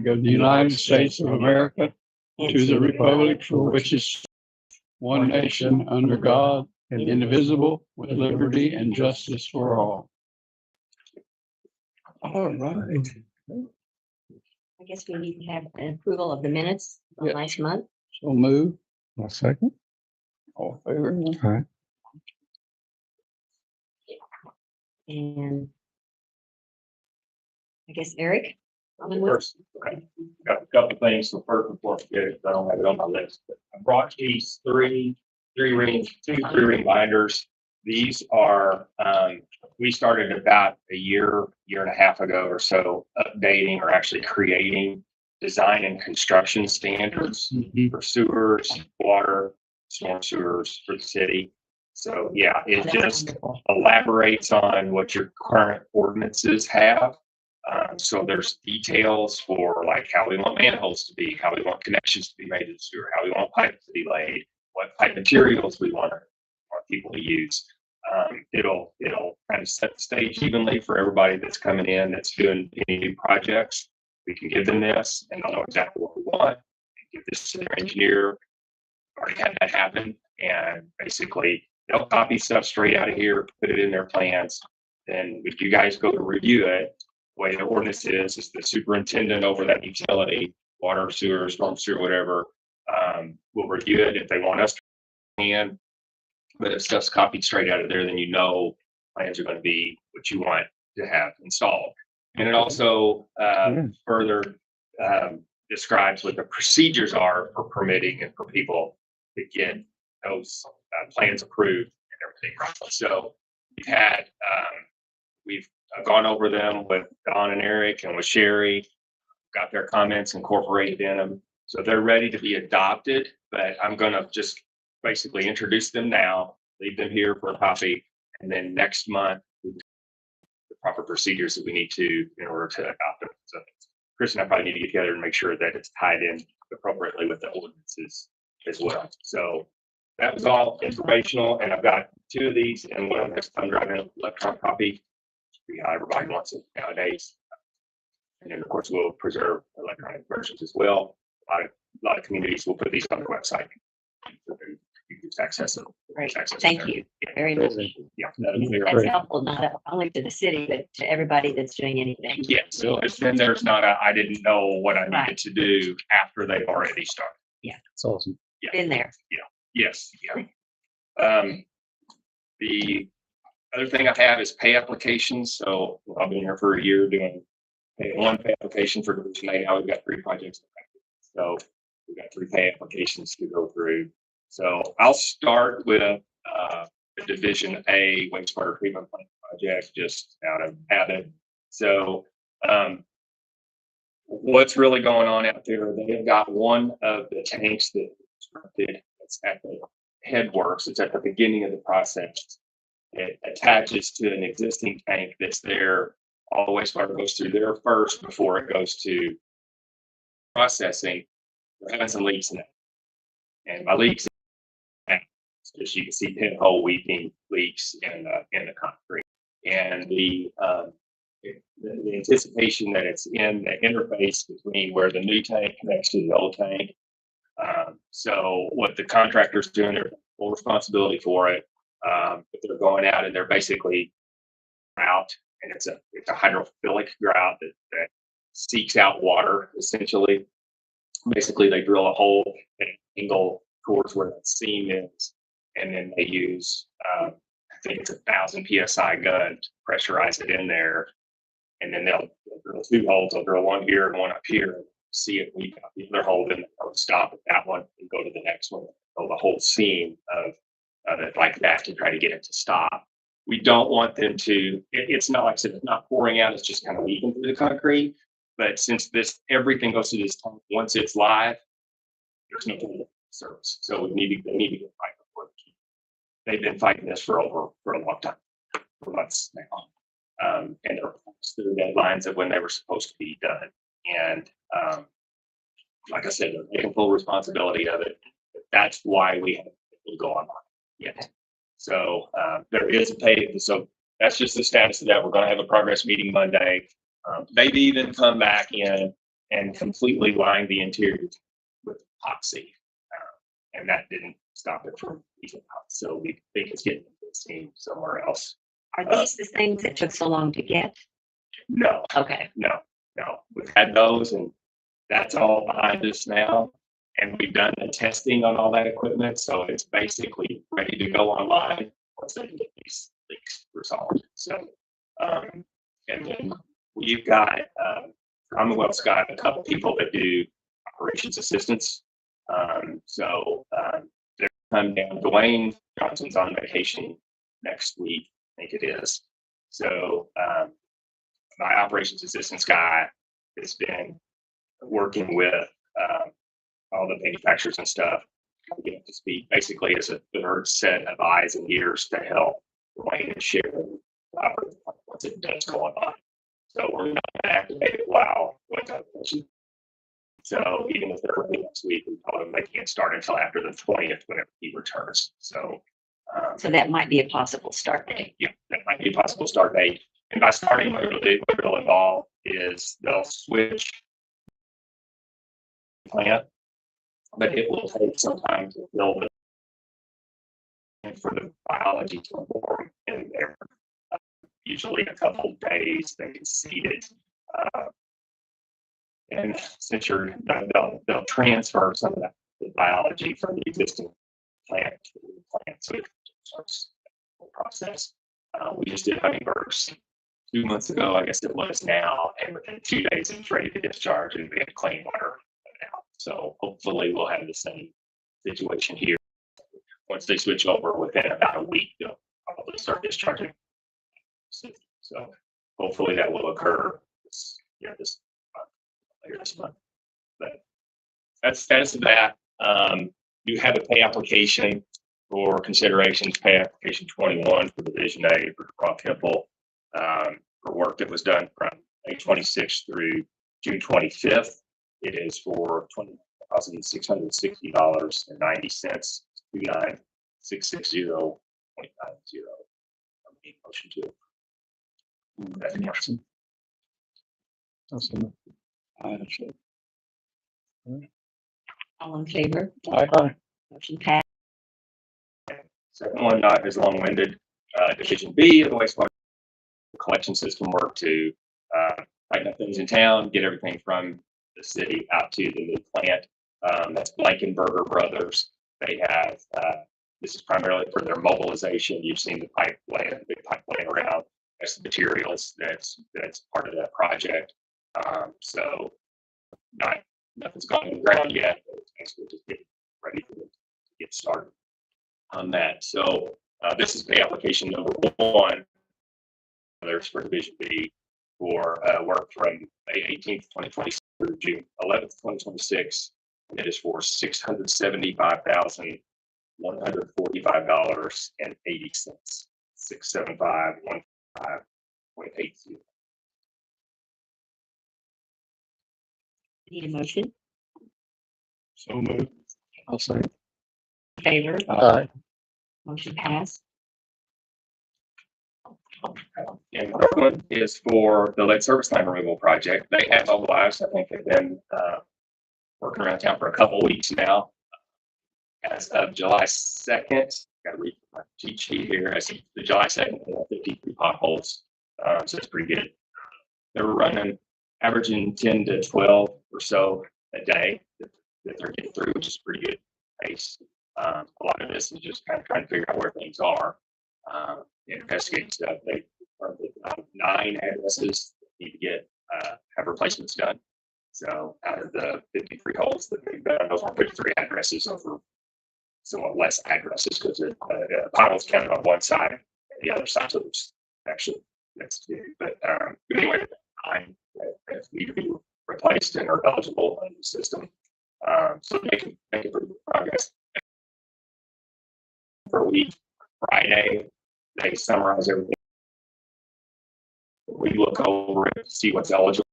of the United States of America, to the republic for which is one nation under God, indivisible, with liberty and justice for all. All right. I guess we need to have an approval of the minutes from Yeah. last month. So move. I'll second. All in favor? All right. And I guess Eric? First, okay. Got a couple things. So first and foremost, I don't have it on my list, but I brought these two three-ring binders. These are, we started about a year and a half ago or so, updating or actually creating design and construction standards for sewers, water, storm sewers for the city. So yeah, it just elaborates on what your current ordinances have. So there's details for like how we want manholes to be, how we want connections to be made to the sewer, how we want pipes to be laid, what pipe materials we want people to use. It'll kind of set the stage evenly for everybody that's coming in, that's doing any new projects. We can give them this and they'll know exactly what we want. Give this to their engineer. Already had that happen, and basically they'll copy stuff straight out of here, put it in their plans. Then if you guys go to review it, the way the ordinance is the superintendent over that utility, water, sewer, storm sewer, whatever, will review it if they want us to. And but if stuff's copied straight out of there, then you know plans are going to be what you want to have installed. And it also further describes what the procedures are for permitting and for people to get those plans approved and everything. So we've gone over them with Don and Eric and with Sherry, got their comments incorporated in them. So they're ready to be adopted, but I'm going to just basically introduce them now, leave them here for a copy, and then next month, the proper procedures that we need to in order to adopt them. So Chris and I probably need to get together and make sure that it's tied in appropriately with the ordinances as well. So that was all informational, and I've got two of these, and one next time driving an electronic copy. How everybody wants it nowadays. And then of course we'll preserve electronic versions as well. A lot of communities will put these on their website. So you can just access them. Great. Access Thank them. you very much. Yeah. That's helpful, not only to the city, but to everybody that's doing anything. Yes. So then there's not I didn't know what I needed to do after they've already started. That's awesome. Been there. Yes. Yeah. The other thing I have is pay applications. So I've been here for a year doing one pay application for Division A. Now we've got 3 projects. So we've got 3 pay applications to go through. So I'll start with the Division A wastewater treatment plant project just out of habit. So what's really going on out there? They have got one of the tanks that constructed. It's at the headworks. It's at the beginning of the process. It attaches to an existing tank that's there. All the wastewater goes through there first before it goes to processing. We're having some leaks in it. And by leaks, as you can see, pinhole weeping leaks in the concrete. And the anticipation that it's in the interface between where the new tank connects to the old tank. So what the contractor's doing, their full responsibility for it. But they're going out and they're basically grout, and it's a hydrophilic grout that seeks out water essentially. Basically, they drill a hole and angle towards where that seam is, and then they use I think it's 1,000 psi gun to pressurize it in there, and then they'll drill 2 holes. They'll drill one here and one up here, and see it weak out the other hole, then they'll stop at that one and go to the next one. So the whole seam of it like that to try to get it to stop. We don't want them to, it's not like I said, it's not pouring out, it's just kind of leaking through the concrete. But since everything goes through this tank, once it's live, there's no service. So they need to get right before they've been fighting this for a long time, for months now. And they're through deadlines of when they were supposed to be done. And like I said, they're taking full responsibility of it. That's why we haven't go online yet. So there is a pay. So that's just the status of that. We're going to have a progress meeting Monday. They've even come back in and completely lined the interior with epoxy. And that didn't stop it from leaking out. So we think it's getting seen somewhere else. Are these the things that took so long to get? No, Okay, no. We've had those and that's all behind us now. And we've done the testing on all that equipment. So it's basically ready to go online once they get these leaks resolved. So, and then we've got, Commonwealth's got a couple people that do operations assistance. They're coming down. Dwayne Johnson's on vacation next week, I think it is. So, my operations assistance guy has been working with all the manufacturers and stuff, trying to get up to speed. Basically, it's a third set of eyes and ears to help Dwayne and Sharon what's it does going on. So we're not going to activate it while Dwayne's on vacation. So even if they're ready next week, we told them they can't start until after the 20th, whenever he returns. So that might be a possible start date. yeah, that might be a possible start date. And by starting, what it'll involve is they'll switch plant, but it will take some time to build it and for the biology to form in there. Usually a couple of days they can seed it. And since they'll transfer some of the biology from the existing plant to the new plant, so it starts the process. We just did hummingbirds 2 months ago, I guess it was now, and within 2 days it's ready to discharge and we have clean water now. So hopefully we'll have the same situation here. Once they switch over within about a week, they'll probably start discharging. So hopefully that will occur later this month. But that's status of that. You have a pay application for considerations, pay application 21 for Division A for Rock Temple, for work that was done from May 26th through June 25th. It is for $20,660.90. 29660.90. Motion to that motion. Awesome. All in favor? Aye. Motion passed. Second one, not as long-winded. Division B of the wastewater collection system work to tighten up things in town, get everything from the city out to the new plant. That's Blankenberger Brothers. They have, this is primarily for their mobilization. You've seen the pipe laying, big pipe laying around. That's the materials that's part of that project. So nothing's gone in the ground yet, but it's basically just getting ready to get started on that. So this is the application number 1. There's for Division B for work from May 18th, 2026 through June 11th, 2026. And it is for $675,145.80. 675,145.80. Need a motion? So moved. I'll say. In favor? Aye. Motion passed. And the third one is for the lead service line removal project. They have mobilized. I think they've been working around town for a couple of weeks now. As of July 2nd, got to read my cheat sheet here. As of the July 2nd, they have 53 potholes. So it's pretty good. They were running, averaging 10 to 12 or so a day that they're getting through, which is pretty good pace. A lot of this is just kind of trying to figure out where things are. Investigating stuff. They are 9 addresses that need to get have replacements done. So out of the 53 holes that they've done, those are 53 addresses over somewhat less addresses because the potholes counted on one side and the other side. So there's actually that's two. But anyway, 9 that need to be replaced and are eligible in the system. So making pretty good progress. For a week, Friday, they summarize everything. We look over it, see what's eligible.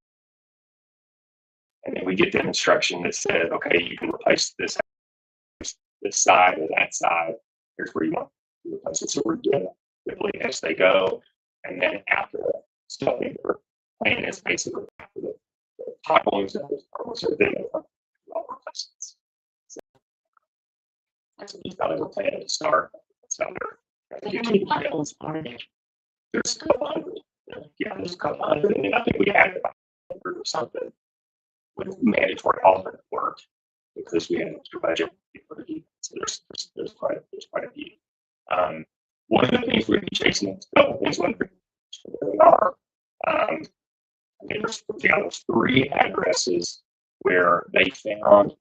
And then we get the instruction that says, okay, you can replace this side or that side. Here's where you want to replace it. So we're doing it as they go. And then after the stuff, the plan is basically after the potholes that was a big replacements. So that's what we've got a plan to start. So How many potholes are there? there's a couple hundred. Yeah, there's a couple hundred, and I think we had about 100 or something with mandatory alternate work because we had an extra budget. So there's quite a few. One of the things we've been chasing, a couple things we are. There's 3 addresses where they found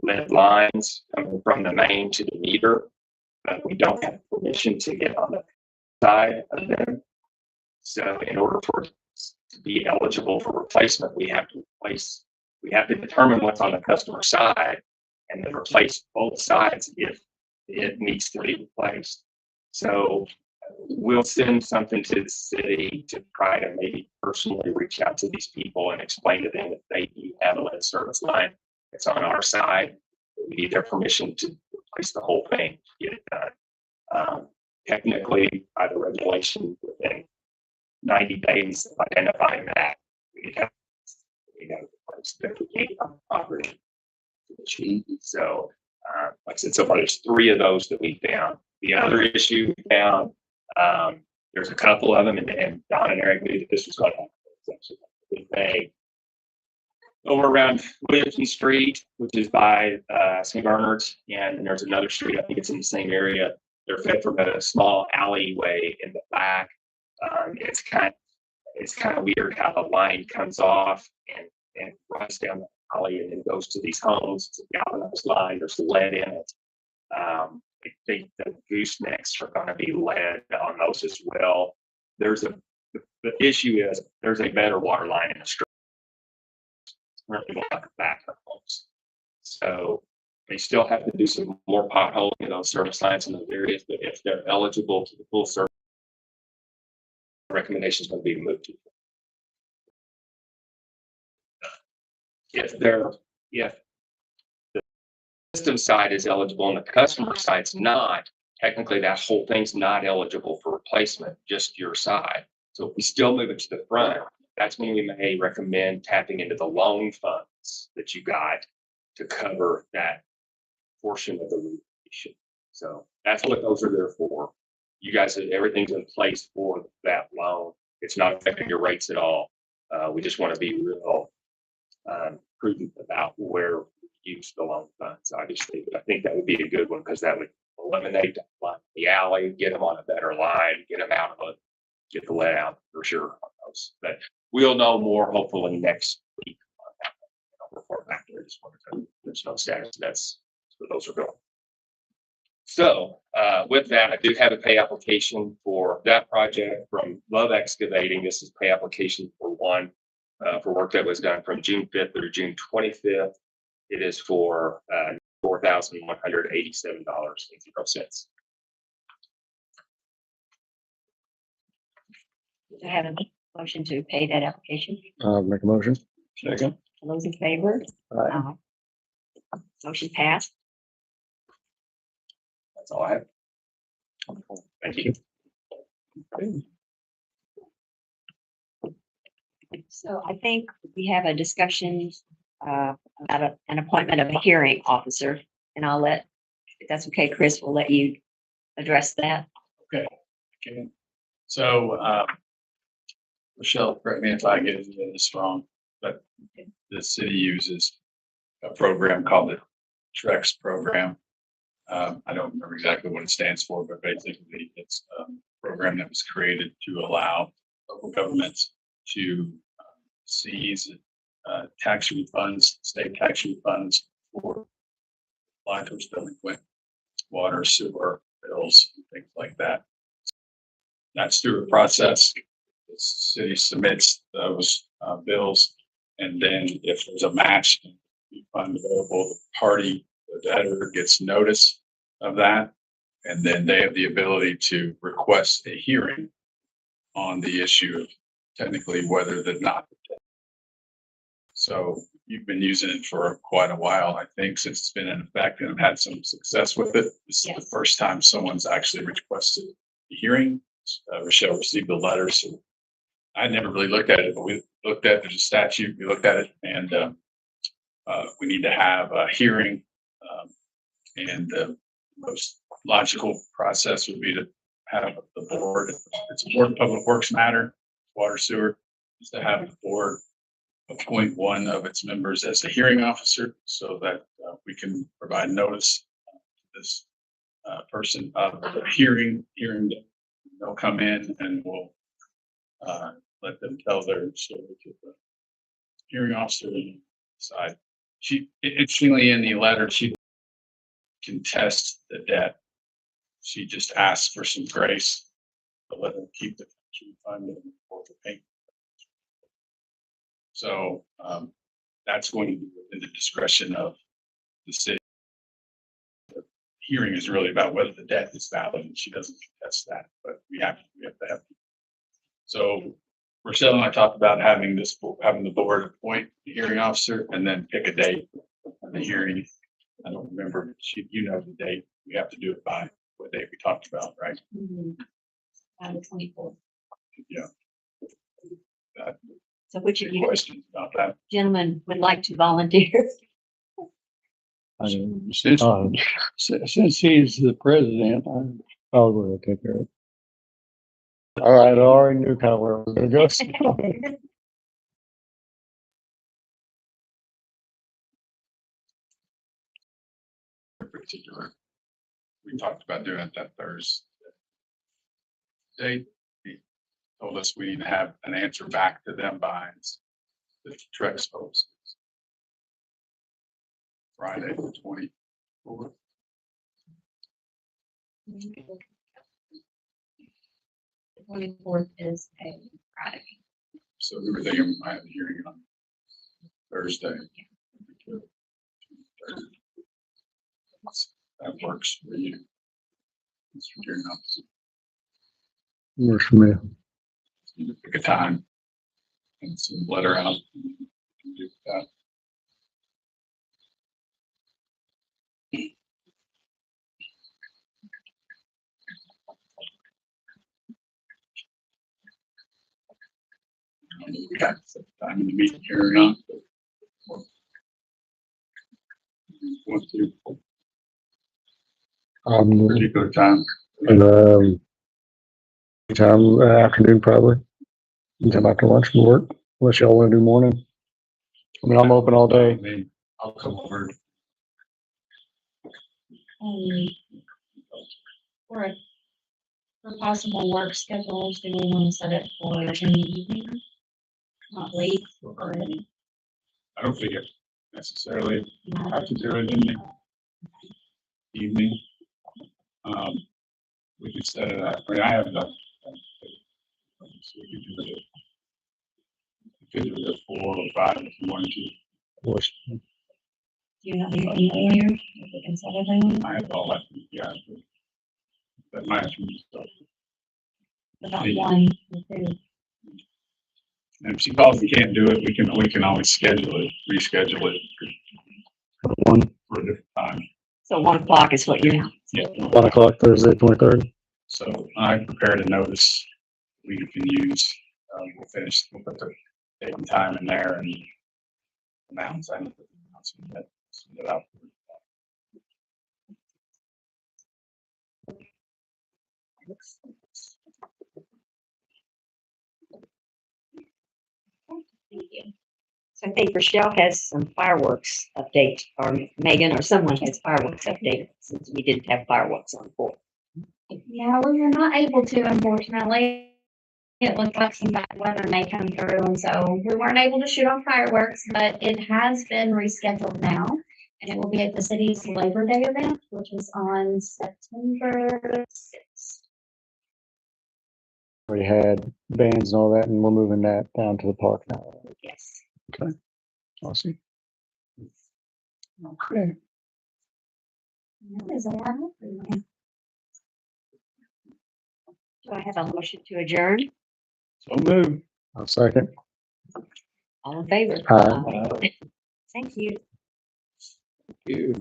lead lines coming from the main to the meter, but we don't have permission to get on the side of them. So in order for it to be eligible for replacement, we have to determine what's on the customer side and then replace both sides if it needs to be replaced. So we'll send something to the city to try to maybe personally reach out to these people and explain to them that they do have a lead service line. It's on our side. We need their permission to replace the whole thing, get it done. Technically, by the regulation, within 90 days of identifying that, we have replace the property. So, like I said, so far there's 3 of those that we found. The other issue we found, there's a couple of them, and Don and Eric knew that this was going to happen. It's actually a big thing. Over around Williamson Street, which is by St. Bernard's, and there's another street, I think it's in the same area. They're fed from a small alleyway in the back. It's kind of weird how the line comes off and runs down the alley and then goes to these homes. It's a galvanized line. There's lead in it. The goosenecks are going to be lead on those as well. The issue is there's a better water line in the street. Really like a backup homes. So they still have to do some more potholing in those service lines in those areas, but if they're eligible to the full service, the recommendation is going to be to move to. If the system side is eligible and the customer side's not, technically that whole thing's not eligible for replacement, just your side. So if we still move it to the front, that's when we may recommend tapping into the loan funds that you got to cover that portion of the renovation. So that's what those are there for. You guys, everything's in place for that loan. It's not affecting your rates at all. We just want to be real prudent about where we use the loan funds. Obviously, but I think that would be a good one because that would eliminate the alley, get them on a better line, get them out of it, get the lead out for sure on those. But we'll know more hopefully next week on that. I'll report back to just wanted to there's no status. That's where those are going. So with that, I do have a pay application for that project from Love Excavating. This is pay application for one for work that was done from June 5th through June 25th. It is for $4,187.00. Do I have a motion to pay that application? Make a motion. Second. All those in favor? Aye. Motion passed. That's all I have. Thank you. So I think we have a discussion about an appointment of a hearing officer, and I'll let, if that's okay, Chris, we'll let you address that. Okay. So, Michelle, correct me if I get this wrong, but the city uses a program called the TREX program. I don't remember exactly what it stands for, but basically it's a program that was created to allow local governments to seize tax refunds, state tax refunds for those delinquent water, sewer bills, and things like that. That's through a process. The city submits those bills, and then if there's a match refund available, the party, the debtor gets notice of that, and then they have the ability to request a hearing on the issue of technically whether they're not. So you've been using it for quite a while, I think, since it's been in effect, and had some success with it. This is the Yes. first time someone's actually requested a hearing. Rochelle received the letter, so I never really looked at it, but we looked at, there's a statute, we looked at it, and we need to have a hearing. And the most logical process would be to have the board, it's a board of public works matter, water sewer, is to have the board appoint one of its members as a hearing officer so that we can provide notice to this person of the hearing. They'll come in and we'll let them tell their story to the hearing officer and decide. She, interestingly, in the letter, she contest the debt. She just asked for some grace to let them keep the pension fund and for the payment. So that's going to be within the discretion of the city. The hearing is really about whether the debt is valid, and she doesn't contest that, but we have to have. So Rochelle and I talked about having the board appoint the hearing officer and then pick a date for the hearing. I don't remember, but you know the date. We have to do it by what date we talked about, right? On the 24th. Yeah. So which of you Questions about that? gentlemen would like to volunteer? Since, since he's the president, I'll go ahead and take care of it. All right, I already knew kind of where it was gonna go. Particular. We talked about doing it that Thursday. They told us we need to have an answer back to them by the Trex folks. Friday, the 24th. The 24th is a Friday. So we were thinking we might have a hearing on Thursday. That works for you. Mr. Gearnuts. Works for me. You pick a time and some letter out. And do that. We got some time in the meeting here or not. Want to particular time? Time afternoon probably. Time after lunch will work, unless y'all want to do morning. I mean, I'm open all day. I mean, I'll come over. For possible work schedules, do we want to set it for in the evening? Not late or early? I don't think it necessarily have to do it in the evening. We could set it up. I mean, I have enough. So we could do it at 4 or 5 if you wanted to. Do you have anything earlier? If we can set everyone, I have all that, yeah. That might be stuff. about 1 or 2. And if she calls and can't do it, we can always schedule it, reschedule it One for a different time. So 1 o'clock is what you're. Yeah. o'clock Thursday, 23rd. So I prepared a notice we can use. We'll put the date and time in there and amounts. I didn't put the amounts in yet. Send it out. Thank you. So I think Rochelle has some fireworks update, or Megan, or someone has fireworks update, since we didn't have fireworks on 4th. Yeah, we are not able to, unfortunately. It looks like some bad weather may come through, and so we weren't able to shoot off fireworks, but it has been rescheduled now. And it will be at the city's Labor Day event, which is on September 6th. Already had bands and all that, and we're moving that down to the park now. Yes. Awesome. Okay. That is all I have for you. Do I have a motion to adjourn? So move. I'll second. All in favor? Aye. Thank you. You.